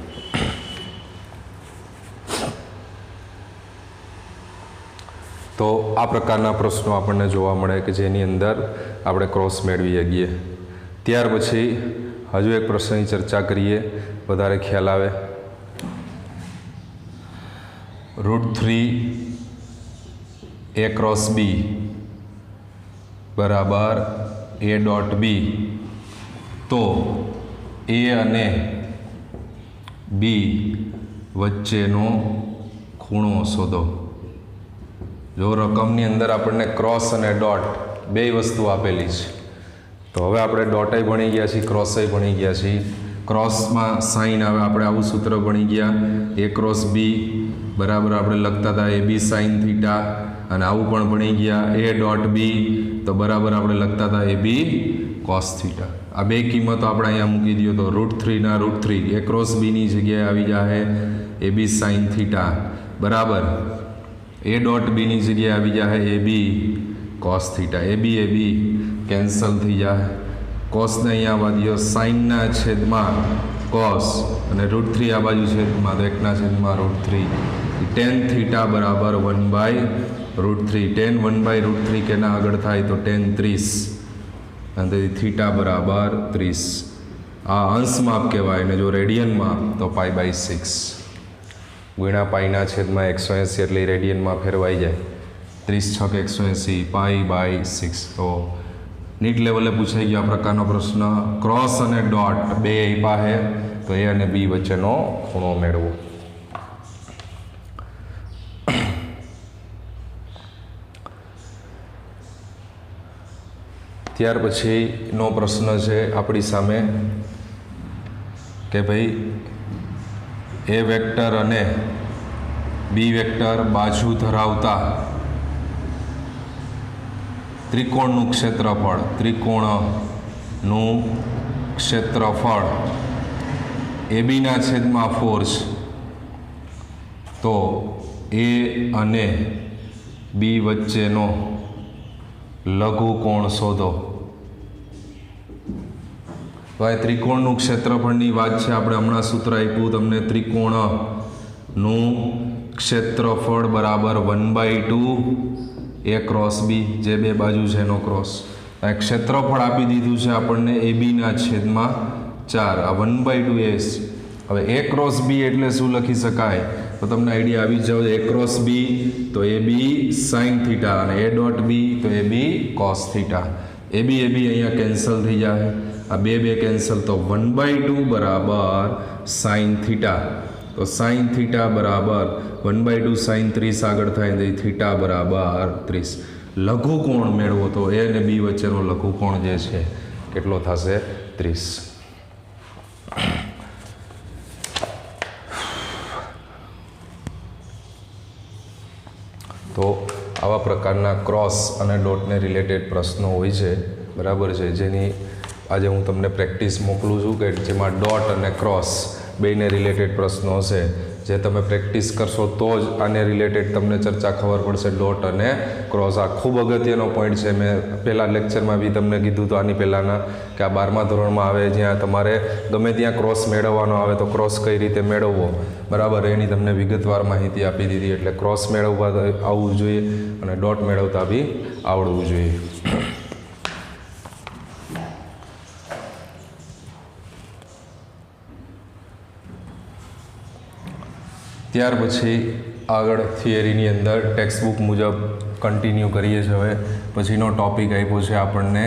તો આ પ્રકારના પ્રશ્નો આપણને જોવા મળે કે જેની અંદર આપણે ક્રોસ મેળવી શકીએ. ત્યાર પછી હજુ એક પ્રશ્નની ચર્ચા કરીએ, વધારે ખ્યાલ આવે. √3 a ક્રોસ b બરાબર a.b, તો a અને b વચ્ચેનો ખૂણો શોધો. જો રકમની અંદર આપણને ક્રોસ અને ડોટ બે વસ્તુ આપેલી છે, તો હવે આપણે ડોટય ભણી ગયા છીએ, ક્રોસય ભણી ગયા છીએ. ક્રોસમાં સાઇન આવે, આપણે આવું સૂત્ર ભણી ગયા, a ક્રોસ b બરાબર આપણે લખતા હતા ab સાઇન થીટા, અને આવું પણ ભણી ગયા a.b તો બરાબર આપણે લખતા હતા ab કોસ થીટા. આ બે કિંમતો આપણે અહીંયા મૂકી દઈએ તો √3 ના √3 a ક્રોસ b ની જગ્યાએ આવી જાય ab સાઇન થીટા બરાબર a.b ની જગ્યાએ આવી જાય ab cos theta. ab cancel થઈ જાય, કોસને અહીંયા આવવા દો, સાઇનના છેદમાં કોસ અને √3 આ બાજુ છેદમાં તો 1/√3 tan થીટા બરાબર 1/√3. tan 1/√3 કેના આગળ થાય તો tan 30 અને થીટા બરાબર 30. આ અંશમાપ કહેવાય, અને જો રેડિયનમાં તો π/6 ગુણ્યા પાઈના છેદમાં 180 એટલે રેડિયનમાં ફેરવાઈ જાય. 30 × 180 π/6. તો નીટ લેવલે પૂછાઈ ગયો આ પ્રકારનો પ્રશ્ન. ક્રોસ અને ડોટ બે આપ્યા છે, તો એ અને બી વચ્ચેનો ખૂણો મેળવો. ત્યાર પછીનો પ્રશ્ન છે આપણી સામે કે ભાઈ એ વેક્ટર અને બી વેક્ટર બાજુ ધરાવતા ત્રિકોણનું ક્ષેત્રફળ એબીના છેદમાં 4 છે, તો એ અને બી વચ્ચેનો લઘુકોણ શોધો. તો આ ત્રિકોણનું ક્ષેત્રફળની વાત છે. આપણે હમણાં સૂત્ર આપ્યું તમને, ત્રિકોણનું ક્ષેત્રફળ બરાબર 1/2 a ક્રોસ બી, જે બે બાજુ છે એનો ક્રોસ. આ ક્ષેત્રફળ આપી દીધું છે આપણને એ બીના છેદમાં 4. આ 1/2 એ. હવે a ક્રોસ બી એટલે શું લખી શકાય તો તમને આઈડિયા આવી જાવ. a ક્રોસ બી તો એ બી સાઇન થીટા, અને a.b તો એ બી કોસ થીટા. એ બી અહીંયા કેન્સલ થઈ જાય, આ બે કેન્સલ, તો 1/2 બરાબર સાઇન થીટા. તો સાઇન થીટા બરાબર 1/2 સાઇન 30 આગળ થાય, તો થીટા બરાબર 30. લઘુકોણ મેળવો તો એ અને બી વચ્ચેનો લઘુકોણ જે છે કેટલો થશે? 30. તો આવા પ્રકારના ક્રોસ અને ડોટને રિલેટેડ પ્રશ્નો હોય છે, બરાબર છે, જેની આજે હું તમને પ્રેક્ટિસ મોકલું છું કે જેમાં ડોટ અને ક્રોસ બેને રિલેટેડ પ્રશ્નો હશે. જે તમે પ્રેક્ટિસ કરશો તો જ આને રિલેટેડ તમને ચર્ચા ખબર પડશે. ડોટ અને ક્રોસ આ ખૂબ અગત્યનો પોઈન્ટ છે. મેં પહેલાં લેક્ચરમાં બી તમને કીધું હતું આની પહેલાંના કે આ 12મા ધોરણમાં આવે, જ્યાં તમારે ગમે ત્યાં ક્રોસ મેળવવાનો આવે તો ક્રોસ કઈ રીતે મેળવવો, બરાબર, એની તમને વિગતવાર માહિતી આપી દીધી. એટલે ક્રોસ મેળવવા આવવું જોઈએ અને ડોટ મેળવતા બી આવડવું જોઈએ. ત્યાર પછી આગળ થિયરીની અંદર ટેક્સ્ટબુક મુજબ કન્ટિન્યુ કરીએ છીએ. હવે પછીનો ટોપિક આપ્યો છે આપણને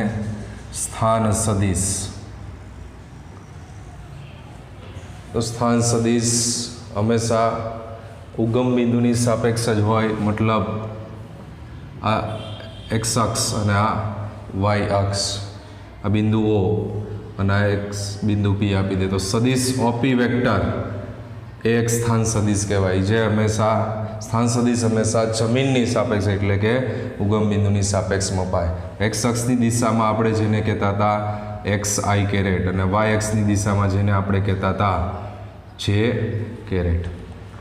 સ્થાન સદિશ. તો સ્થાન સદિશ હંમેશા ઉગમ બિંદુની સાપેક્ષ જ હોય, મતલબ આ એક્સ અક્ષ અને આ વાય અક્ષ, આ બિંદુ ઓ અને આ એક્સ બિંદુ પી આપી દે તો સદિશ ઓપી વેક્ટર એ એક સ્થાન સદિશ કહેવાય. જે હંમેશા સ્થાન સદિશ હંમેશા જમીનની સાપેક્ષ એટલે કે ઉગમ બિંદુની સાપેક્ષ મપાય. એક્સ અક્ષની દિશામાં આપણે જેને કહેતા હતા એક્સ આઈ કેરેટ, અને વાય અક્ષની દિશામાં જેને આપણે કહેતા હતા જે કેરેટ.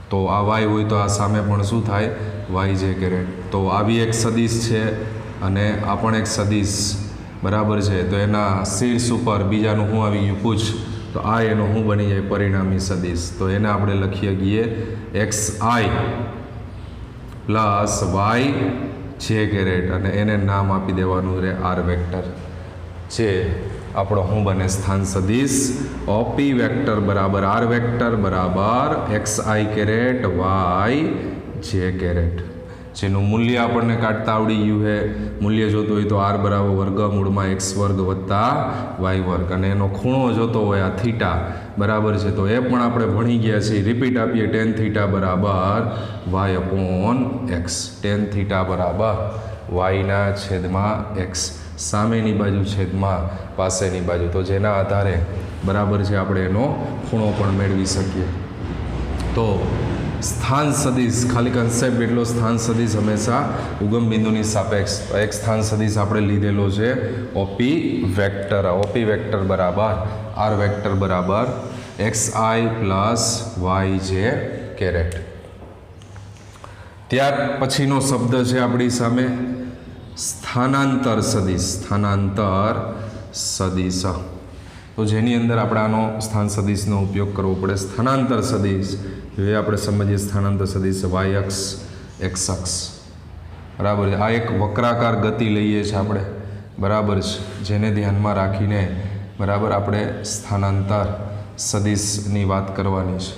તો આ વાય હોય તો આ સામે પણ શું થાય? વાય જે કેરેટ. તો આવી એક સદિશ છે અને આ પણ એક સદિશ, બરાબર છે. તો એના શીર્ષ ઉપર બીજાનું શું આવી ગયું? પૂછ. તો આ એનો શું બની જાય? પરિણામી સદિશ. તો એને આપણે લખીએ ગઈએ એક્સ આઈ પ્લસ વાય જે કેરેટ અને એને નામ આપી દેવાનું રહે આર વેક્ટર, જે આપણો શું બને સ્થાન સદિશ ઓપી વેક્ટર બરાબર આર વેક્ટર બરાબર એક્સ આઈ કેરેટ વાય જે કેરેટ, જેનું મૂલ્ય આપણને કાઢતા આવડી ગયું છે. મૂલ્ય જોતું હોય તો આર બરાબર વર્ગમૂળમાં એક્સ વર્ગ વત્તા વાય વર્ગ, અને એનો ખૂણો જોતો હોય આ થીટા બરાબર છે તો એ પણ આપણે ભણી ગયા છીએ. રિપીટ આપીએ ટેન થીટા બરાબર Y upon X, tan theta બરાબર વાયના છેદમાં એક્સ, સામેની બાજુ છેદમાં પાસેની બાજુ, તો જેના આધારે બરાબર છે આપણે એનો ખૂણો પણ મેળવી શકીએ. તો સ્થાન સદિશ, ખાલી કન્સેપ્ટ એટલો, સ્થાન સદિશ હંમેશા ઉગમ બિંદુની સાપેક્ષ. એક સ્થાન સદિશ આપણે લીધેલો છે ઓપી વેક્ટર. ઓપી વેક્ટર બરાબર આર વેક્ટર બરાબર એક્સ આઈ પ્લસ વાય જે કેરેટ. ત્યાર પછીનો શબ્દ છે આપણી સામે સ્થાનાંતર સદિશ. સ્થાનાંતર સદિશ, તો જેની અંદર આપણે આનો સ્થાન સદિશનો ઉપયોગ કરવો પડે. સ્થાનાંતર સદિશ એ આપણે સમજીએ. સ્થાનાંતર સદિશ વાય અક્ષ એક્સ અક્ષ બરાબર છે. આ એક વક્રાકાર ગતિ લઈએ છીએ આપણે બરાબર છે, જેને ધ્યાનમાં રાખીને બરાબર આપણે સ્થાનાંતર સદિશની વાત કરવાની છે.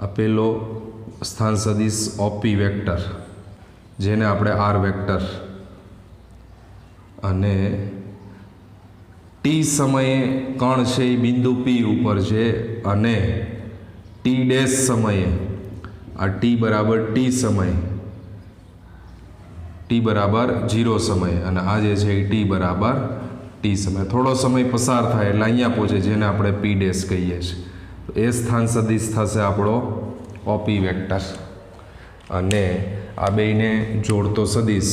આપેલો સ્થાન સદિશ ઓપી વેક્ટર, જેને આપણે આર વેક્ટર, અને ટી સમયે કણ છે એ બિંદુ પી ઉપર છે, અને ટી ડેશ સમયે આ ટી બરાબર ટી સમય, ટી બરાબર 0 સમય, અને આ જે છે એ ટી બરાબર ટી સમય. થોડો સમય પસાર થાય એટલે અહીંયા પહોંચે, જેને આપણે પી ડેશ કહીએ છીએ. એ સ્થાન સદિશ થશે આપણો ઓપી વેક્ટર, અને આ બેયને જોડતો સદિશ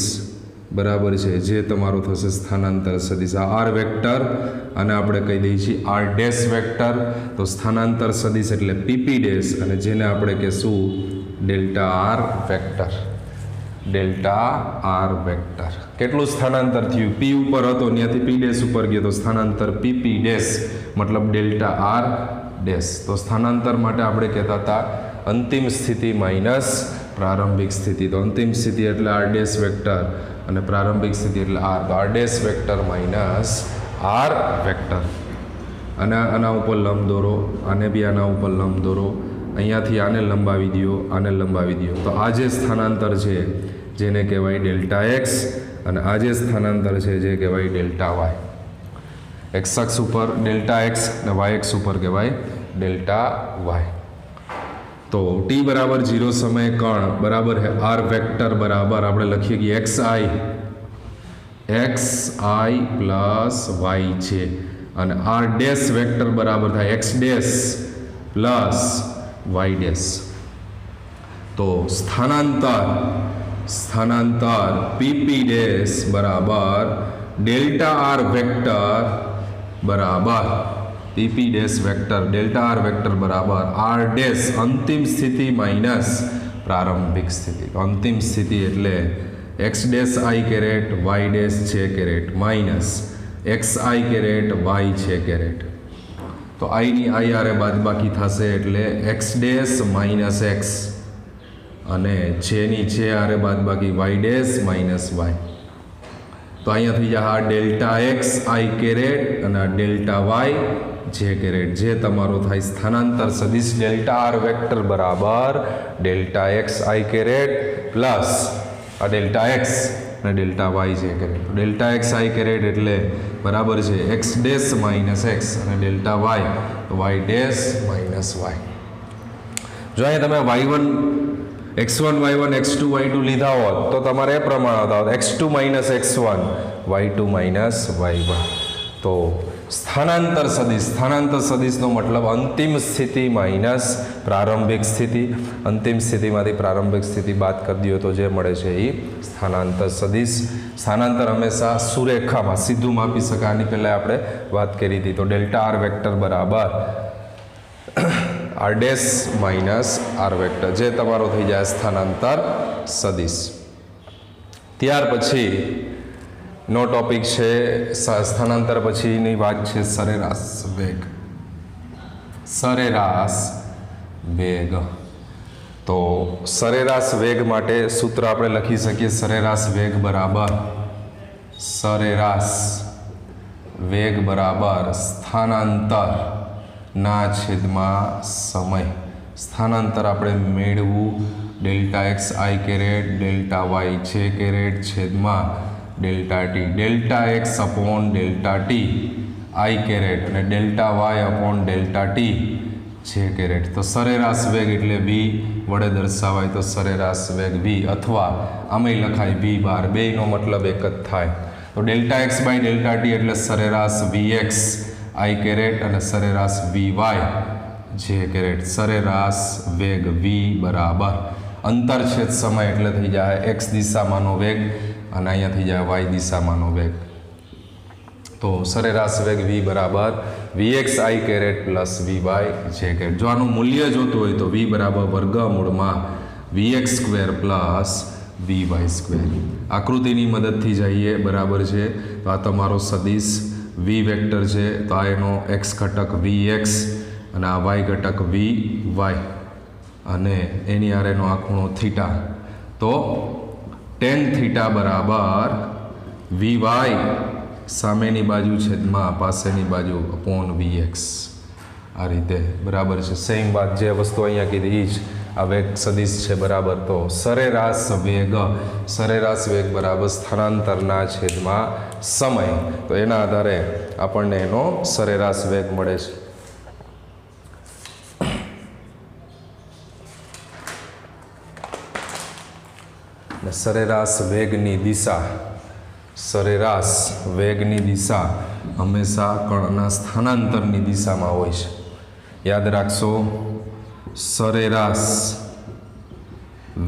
બરાબર છે જે તમારો થશે સ્થાનાંતર સદિશ. આ આર વેક્ટર અને આપણે કહી દઈએ છીએ આર ડેશ વેક્ટર. તો સ્થાનાંતર સદિશ એટલે પીપી ડેશ, અને જેને આપણે કહેશું delta R vector. Delta R vector. કેટલું સ્થાનાંતર થયું? પી ઉપર હતો ત્યાંથી પી ડેશ ઉપર ગયો, તો સ્થાનાંતર પીપી ડેશ મતલબ ડેલ્ટા આર ડેશ. તો સ્થાનાંતર માટે આપણે કહેતા હતા અંતિમ સ્થિતિ માઇનસ પ્રારંભિક સ્થિતિ. તો અંતિમ સ્થિતિ એટલે આર ડેશ વેક્ટર અને પ્રારંભિક સ્થિતિ એટલે આર. તો R dash vector minus R vector. અને આના ઉપર લંબ દોરો, આને બી આના ઉપર લંબ દોરો, અહીંયાથી આને લંબાવી દો, આને લંબાવી દો. તો આ જે સ્થાનાંતર છે જેને કહેવાય ડેલ્ટા એક્સ, અને આ જે સ્થાનાંતર છે જે કહેવાય ડેલ્ટા વાય. એક્સ અક્ષ ઉપર ડેલ્ટા એક્સ અને વાય અક્ષ ઉપર કહેવાય ડેલ્ટા વાય. તો ટી બરાબર 0 સમયે કણ બરાબર है આર વેક્ટર બરાબર આપણે લખીએ કે એક્સ આઈ પ્લસ વાય છે, અને આર ડેશ વેક્ટર બરાબર થાય X dash plus Y dash. તો સ્થાનાંતર પીપી ડેશ બરાબર ડેલ્ટા આર વેક્ટર બરાબર PP dash vector delta R vector બરાબર આર ડેશ અંતિમ સ્થિતિ માઇનસ પ્રારંભિક સ્થિતિ. અંતિમ સ્થિતિ એટલે X dash I caret Y dash છે કેરેટ માઇનસ એક્સ આઈ કેરેટ વાય છે કેરેટ. તો આઈની આઈ આરે બાદબાકી થશે એટલે એક્સ ડેશ માઇનસ એક્સ, અને જેની છે આરે બાદબાકી વાય ડેશ માઇનસ વાય. તો અહીંયા થઈ જાય આ ડેલ્ટા એક્સ આઈ કેરેટ અને આ ડેલ્ટા વાય જે કેરેટ, જે તમારો થાય સ્થાનાંતર સદિશ ડેલ્ટા આર વેક્ટર બરાબર ડેલ્ટા એક્સ આઈ કેરેટ પ્લસ આ ડેલ્ટા એક્સ અને ડેલ્ટા વાય જે કેરેટ. ડેલ્ટા એક્સ આઈ કેરેટ એટલે બરાબર છે એક્સ ડેશ માઇનસ એક્સ, અને delta Y dash minus Y. જો અહીંયા તમે y1 x1 y1 x2 y2 લીધા હોત તો તમારે એ પ્રમાણે આવતા હોત x2 minus x1 y2 minus y1. તો સ્થાનાંતર સદિશનો મતલબ અંતિમ સ્થિતિ માઇનસ પ્રારંભિક સ્થિતિ. અંતિમ સ્થિતિમાંથી પ્રારંભિક સ્થિતિ બાદ કરી દો તો જે મળે છે એ સ્થાનાંતર સદિશ. સ્થાનાંતર હંમેશા સુરેખામાં સીધું માપી શકાય. આની પહેલાં આપણે વાત કરી હતી. તો ડેલ્ટા આર વેક્ટર બરાબર R dash minus R vector, જે તમારો થઈ જાય સ્થાનાંતર સદિશ. ત્યાર પછીનો ટોપિક છે સ્થાનાંતર પછીની વાત છે સરેરાશ વેગ. સરેરાશ વેગ. તો સરેરાશ વેગ માટે સૂત્ર આપણે લખી શકીએ સરેરાશ વેગ બરાબર સ્થાનાંતર ના છેદમાં સમય. સ્થાનાંતર આપણે મેળવવું ડેલ્ટા એક્સ આઈ કેરેટ ડેલ્ટા વાય જે કેરેટ છેદમાં delta t. Delta x upon delta t i caret અને delta y upon delta t j caret. તો સરેરાશ વેગ એટલે વી વડે દર્શાવાય તો સરેરાશ વેગ વી, અથવા આમાંય લખાય વી બાર, બેયનો મતલબ એક જ થાય. તો delta X by delta T એટલે સરેરાશ વી એક્સ આઈ કેરેટ અને સરેરાશ વી વાય જે કેરેટ. સરેરાશ વેગ વી બરાબર અંતર છેદ સમય એટલે થઈ જાય એક્સ દિશામાંનો વેગ અને અહીંયા થઈ જાય વાય દિશામાંનો વેગ. તો સરેરાશ વેગ વી બરાબર વી એક્સ આઈ કેરેટ પ્લસ વી વાય જે કેરેટ. જો આનું મૂલ્ય જોતું હોય તો વી બરાબર વર્ગમૂળમાં v x square plus v y square. આકૃતિની મદદથી જઈએ બરાબર છે. તો આ તમારો સદિશ વી વેક્ટર છે, તો આ એનો એક્સ ઘટક વી એક્સ અને આ વાય ઘટક વી વાય અને એની આર એનો આ ખૂણો થીટા. તો ટેન થીટા બરાબર વી વાય સામેની બાજુ છેદમાં પાસેની બાજુ અપોન વી એક્સ. આ રીતે બરાબર છે. સેમ વાત જે વસ્તુ અહીંયા કીધી એ જ આ વેગ સદિશ છે બરાબર. તો સરેરાશ વેગ બરાબર સ્થાનાંતરના છેદમાં સમય. તો એના આધારે આપણને એનો સરેરાશ વેગ મળે છે. સરેરાશ વેગની દિશા હંમેશા કણના સ્થાનાંતરની દિશામાં હોય છે. યાદ રાખશો, સરેરાશ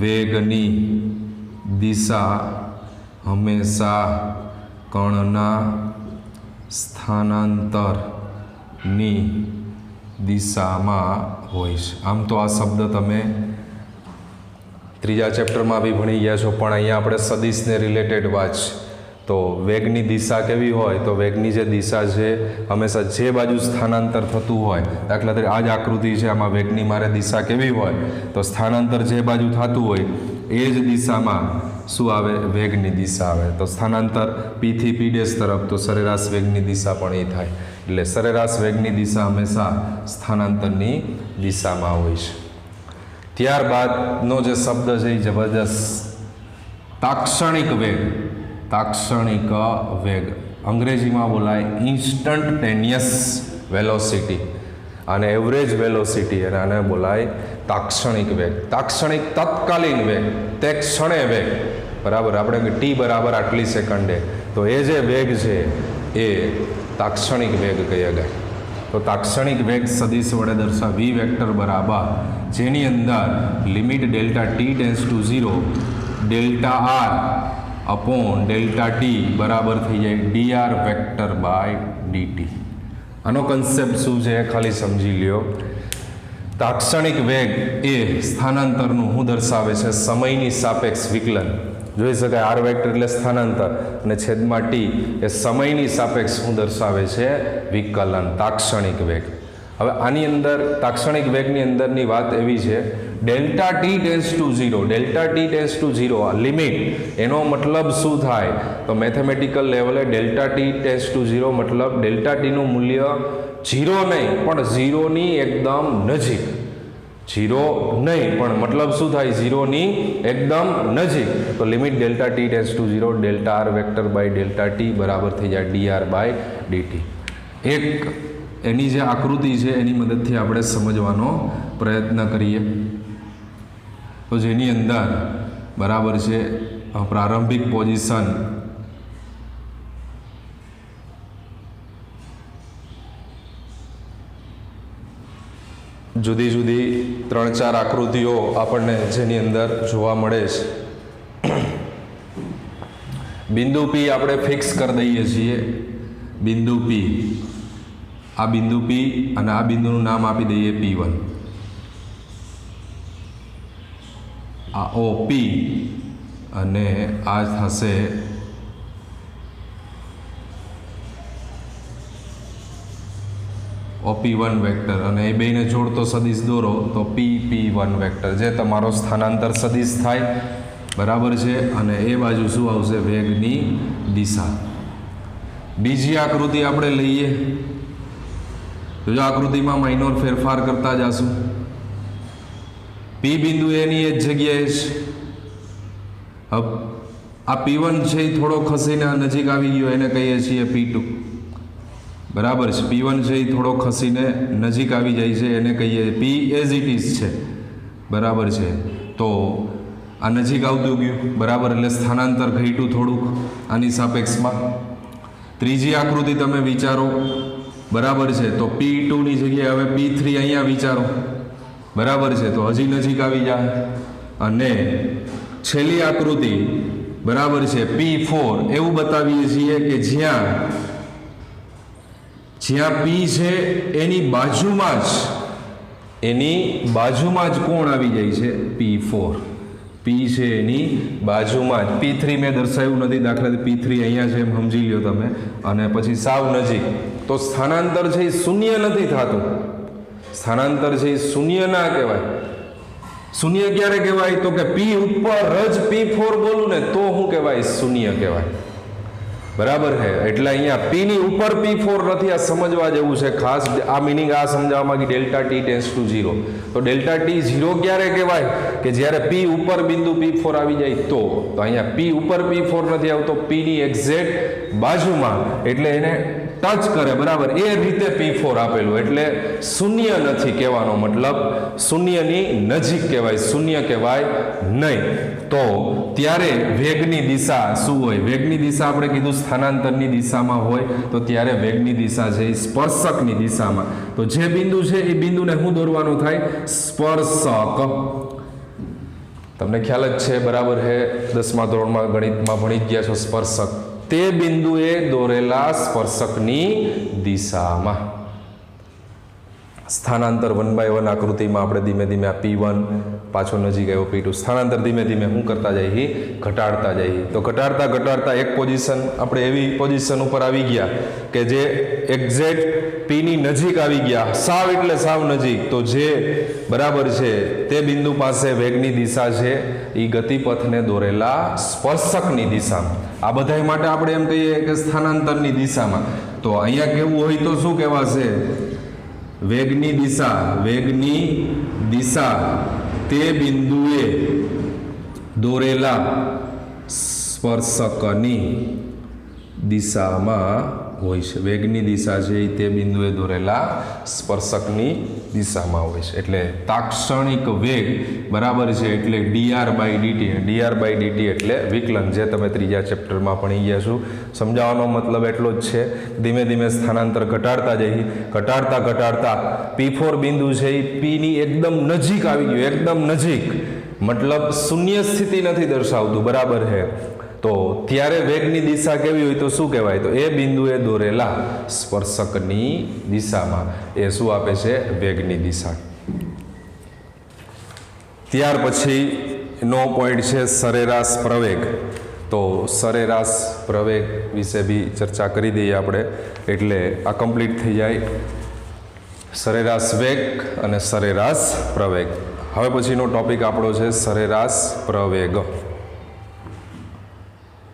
વેગની દિશા હંમેશા કણના સ્થાનાંતરની દિશામાં હોય છે. આમ તો આ શબ્દ તમે ત્રીજા ચેપ્ટરમાં બી ભણી ગયા છો, પણ અહીંયા આપણે સદિશને રિલેટેડ વાત છે. તો વેગની દિશા કેવી હોય, તો વેગની જે દિશા છે હંમેશા જે બાજુ સ્થાનાંતર થતું હોય, દાખલા તરીકે આ જ આકૃતિ છે, આમાં વેગની મારે દિશા કેવી હોય, તો સ્થાનાંતર જે બાજુ થતું હોય એ જ દિશામાં શું આવે, વેગની દિશા આવે. તો સ્થાનાંતર પી થી પી ડેશ તરફ, તો સરેરાશ વેગની દિશા પણ એ થાય. એટલે સરેરાશ વેગની દિશા હંમેશા સ્થાનાંતરની દિશામાં હોય છે. ત્યારબાદનો જે શબ્દ છે એ જબરજસ્ત, તાક્ષણિક વેગ. અંગ્રેજીમાં બોલાય ઇન્સ્ટન્ટેનિયસ વેલોસિટી, અને એવરેજ વેલોસિટી, અને આને બોલાય તાક્ષણિક વેગ. તાક્ષણિક તત્કાલીન વેગ, તે ક્ષણે વેગ બરાબર. આપણે ટી બરાબર આટલી સેકન્ડે, તો એ જે વેગ છે એ તાક્ષણિક વેગ કહી ગયા. તો તાક્ષણિક વેગ સદિશ વડે દર્શાવ વી વેક્ટર બરાબર, જેની અંદર limit delta T tends to 0 delta R upon delta T બરાબર થઈ જાય ડીઆર વેક્ટર બાય ડીટી. આનો કન્સેપ્ટ શું છે ખાલી સમજી લ્યો. તાક્ષણિક વેગ એ સ્થાનાંતરનું શું દર્શાવે છે, સમયની સાપેક્ષ વિકલન. જોઈ શકાય આર વેક્ટર એટલે સ્થાનાંતર અને છેદમાં ટી એ સમયની સાપેક્ષ શું દર્શાવે છે, વિકલન. તાક્ષણિક વેગ. હવે આની અંદર તાક્ષણિક વેગની અંદરની વાત એવી છે, delta T tends to 0 limit, એનો મતલબ શું થાય, તો મેથેમેટિકલ લેવલે ડેલ્ટા ટી ટેન્સ ટુ 0 મતલબ ડેલ્ટા ટીનું મૂલ્ય 0 નહીં પણ 0ની એકદમ નજીક. 0 નહીં પણ મતલબ શું થાય, 0ની એકદમ નજીક. તો limit delta T tends to 0 delta R vector by delta T બરાબર થઈ જાય ડીઆર બાય ડીટી. એક એની જે આકૃતિ છે એની મદદથી આપણે સમજવાનો પ્રયત્ન કરીએ. તો જેની અંદર બરાબર છે પ્રારંભિક પોઝિશન જુદી જુદી 3-4 આકૃતિઓ આપણને જેની અંદર જોવા મળે છે. બિંદુ પી આપણે ફિક્સ કરી દઈએ છીએ. બિંદુ પી, આ બિંદુ પી અને આ બિંદુનું નામ આપી દઈએ P1. આ OP અને આ થશે OP1 વેક્ટર અને એ બેને જોડતો સદિશ દોરો તો PP1 વેક્ટર જે તમારો સ્થાનાંતર સદિશ થાય, બરાબર છે. અને એ બાજુ શું આવશે? વેગની દિશા. બીજી આકૃતિ આપણે લઈએ તો જો આકૃતિમાં માઇનોર ફેરફાર કરતા જશું. P બિંદુ એની એ જ જગ્યાએ છે. હવે આ P1 છે એ થોડો ખસીને નજીક આવી ગયો, એને કહીએ છીએ P2, બરાબર છે. P1 છે એ થોડો ખસીને નજીક આવી જાય છે, એને કહીએ P એઝ ઇટ ઇઝ છે, બરાબર છે. તો આ નજીક આવતું ગયું, બરાબર, એટલે સ્થાનાંતર ઘટ્યું થોડુંક આની સાપેક્ષમાં. ત્રીજી આકૃતિ તમે વિચારો, બરાબર છે. તો P2 ની જગ્યાએ હવે P3 અહીંયા વિચારો, બરાબર છે. તો હજી નજીક આવી જાય. અને છેલ્લી આકૃતિ, બરાબર છે, P4 એવું બતાવીએ છીએ કે જ્યાં P છે એની બાજુમાં જ કોણ આવી જાય છે? P4. P છે એની બાજુમાં જ. P3 મેં દર્શાવ્યું નથી, દાખલા P3 અહીંયા છે એમ સમજી લ્યો તમે. અને પછી સાવ નજીક તો સ્થાનાંતર છે એ શૂન્ય નથી થતું. સ્થાનાંતર છે એ શૂન્ય ના કહેવાય. શૂન્ય ક્યારે કહેવાય? તો કે P ઉપર જ P4 બોલું ને તો શું કહેવાય? શૂન્ય કહેવાય, બરાબર છે. એટલે અહીંયા P ની ઉપર P4 નથી. આ સમજવા જેવું છે ખાસ. આ મિનિંગ આ સમજાવવામાં કે ડેલ્ટા T ટેન્ડ્સ ટુ 0. તો ડેલ્ટા T 0 ક્યારે કહેવાય? કે જ્યારે P ઉપર બિંદુ P4 આવી જાય તો અહીંયા P ઉપર P4 નથી આવતો, P ની એક્ઝેક્ટ બાજુમાં, એટલે એને ટચ કરે, બરાબર, એ રીતે P4 આપેલું. એટલે શૂન્ય નથી કહેવાનો મતલબ, શૂન્યની નજીક કહેવાય, શૂન્ય કહેવાય નહીં. તો ત્યારે વેગની દિશા શું હોય? વેગની દિશા આપણે કીધું સ્થાનાંતરની દિશામાં હોય, તો ત્યારે વેગની દિશા છે એ સ્પર્શકની દિશામાં. તો જે બિંદુ છે એ બિંદુને શું દોરવાનું થાય? સ્પર્શક. તમને ખ્યાલ જ છે, બરાબર છે, 10મા ધોરણમાં ગણિતમાં ભણી ગયા છો સ્પર્શક. તે બિંદુએ દોરેલા સ્પર્શકની દિશામાં. સ્થાનાંતર 1 by 1 આકૃતિમાં આપણે ધીમે ધીમે આ P1 પાછો નજીક આવ્યો, P2 સ્થાનાંતર ધીમે ધીમે શું કરતા જઈએ? ઘટાડતા જઈએ. તો ઘટાડતા એક પોઝિશન આપણે એવી પોઝિશન ઉપર આવી ગયા કે જે એક્ઝેક્ટ P ની નજીક આવી ગયા, સાવ એટલે સાવ નજીક. તો જે બરાબર છે તે બિંદુ પાસે વેગની દિશા છે એ ગતિપથને દોરેલા સ્પર્શકની દિશામાં. આ બધા માટે આપણે એમ કહીએ કે સ્થાનાંતરની દિશામાં. તો અહીંયા કેવું હોય તો શું કહેવાશે? વેગની દિશા તે બિંદુએ દોરેલા સ્પર્શકની દિશામાં હોય છે. વેગની દિશા છે એ તે બિંદુએ દોરેલા સ્પર્શકની દિશામાં હોય છે. એટલે તાક્ષણિક વેગ, બરાબર છે, એટલે dr/dt. dr/dt એટલે વિકલન, જે તમે ત્રીજા ચેપ્ટરમાં ભણી ગયા છો. સમજાવવાનો મતલબ એટલો જ છે, ધીમે ધીમે સ્થાનાંતર ઘટાડતા જઈએ. ઘટાડતા P4 બિંદુ છે એ P ની એકદમ નજીક આવી ગયું, એકદમ નજીક, મતલબ શૂન્ય સ્થિતિ નથી દર્શાવતું, બરાબર છે. તો ત્યારે વેગની દિશા કેવી હોય તો શું કહેવાય? તો એ બિંદુએ દોરેલા સ્પર્શકની દિશામાં એ શું આપે છે? વેગની દિશા. ત્યાર પછીનો પોઈન્ટ છે સરેરાશ પ્રવેગ. તો સરેરાશ પ્રવેગ વિશે બી ચર્ચા કરી દઈએ આપણે, એટલે આ કમ્પ્લીટ થઈ જાય. સરેરાશ વેગ અને સરેરાશ પ્રવેગ. હવે પછીનો ટોપિક આપણો છે સરેરાશ પ્રવેગ.